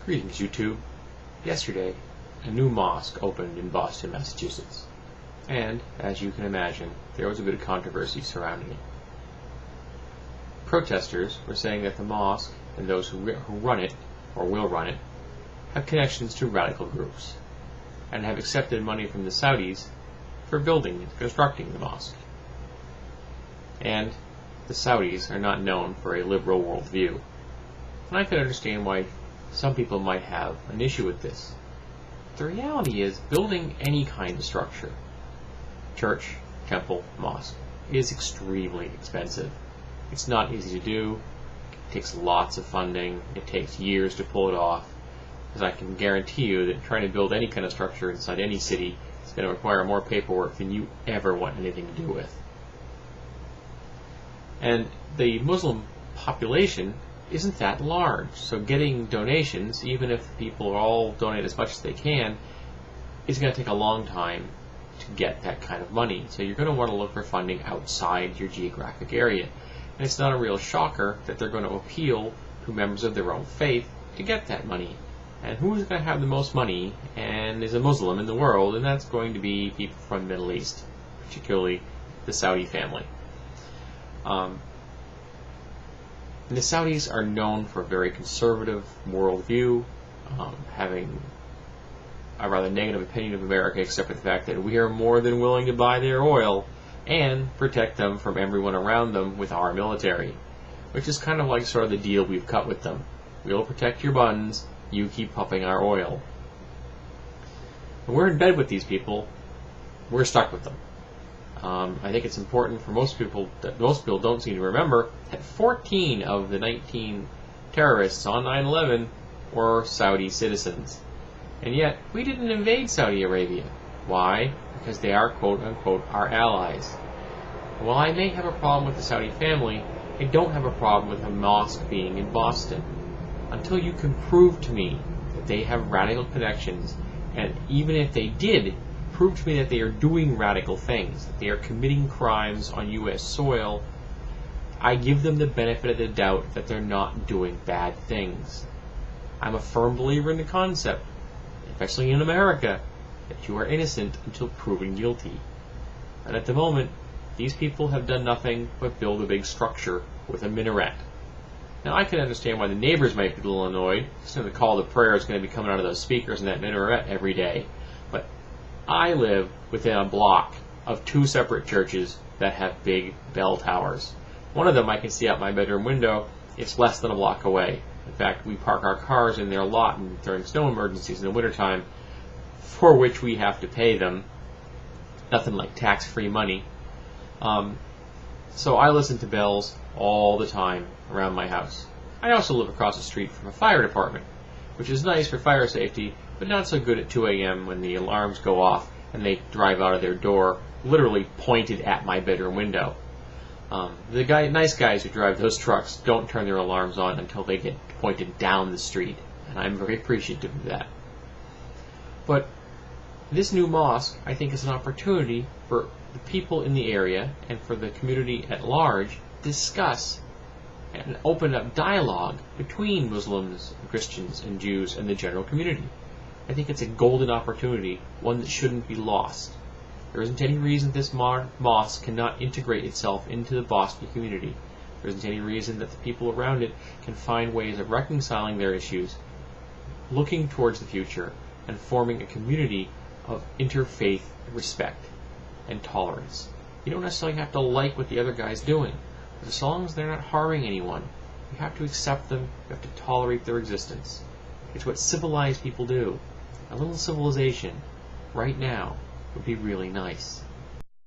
Greetings, YouTube. Yesterday, a new mosque opened in Boston, Massachusetts. And, as you can imagine, there was a bit of controversy surrounding it. Protesters were saying that the mosque and those who run it, or will run it, have connections to radical groups, and have accepted money from the Saudis for constructing the mosque. And the Saudis are not known for a liberal worldview. And I can understand why some people might have an issue with this. The reality is, building any kind of structure, church, temple, mosque, is extremely expensive. It's not easy to do. It takes lots of funding. It takes years to pull it off. Because I can guarantee you that trying to build any kind of structure inside any city is going to require more paperwork than you ever want anything to do with. And the Muslim population isn't that large, so getting donations, even if people all donate as much as they can, is going to take a long time to get that kind of money. So you're going to want to look for funding outside your geographic area. And it's not a real shocker that they're going to appeal to members of their own faith to get that money. And who's going to have the most money and is a Muslim in the world? And that's going to be people from the Middle East, particularly the Saudi family. And the Saudis are known for a very conservative worldview, having a rather negative opinion of America, except for the fact that we are more than willing to buy their oil and protect them from everyone around them with our military, which is kind of like sort of the deal we've cut with them. We'll protect your buns, you keep pumping our oil. When we're in bed with these people, we're stuck with them. I think it's important for most people that most people don't seem to remember that 14 of the 19 terrorists on 9/11 were Saudi citizens. And yet, we didn't invade Saudi Arabia. Why? Because they are, quote-unquote, our allies. While I may have a problem with the Saudi family, I don't have a problem with a mosque being in Boston. Until you can prove to me that they have radical connections, and even if they did, prove to me that they are doing radical things, that they are committing crimes on U.S. soil, I give them the benefit of the doubt that they're not doing bad things. I'm a firm believer in the concept, especially in America, that you are innocent until proven guilty. And at the moment, these people have done nothing but build a big structure with a minaret. Now, I can understand why the neighbors might be a little annoyed, since the call to prayer is going to be coming out of those speakers in that minaret every day. But I live within a block of two separate churches that have big bell towers. One of them I can see out my bedroom window. It's less than a block away. In fact, we park our cars in their lot during snow emergencies in the wintertime, for which we have to pay them. Nothing like tax-free money. So I listen to bells all the time around my house. I also live across the street from a fire department, which is nice for fire safety, but not so good at 2 a.m. when the alarms go off and they drive out of their door, literally pointed at my bedroom window. Nice guys who drive those trucks don't turn their alarms on until they get pointed down the street, and I'm very appreciative of that. But this new mosque, I think, is an opportunity for the people in the area and for the community at large to discuss and open up dialogue between Muslims, Christians, and Jews and the general community. I think it's a golden opportunity, one that shouldn't be lost. There isn't any reason this mosque cannot integrate itself into the Boston community. There isn't any reason that the people around it can find ways of reconciling their issues, looking towards the future, and forming a community of interfaith respect and tolerance. You don't necessarily have to like what the other guy's doing, but as long as they're not harming anyone, you have to accept them, you have to tolerate their existence. It's what civilized people do. A little civilization, right now, would be really nice.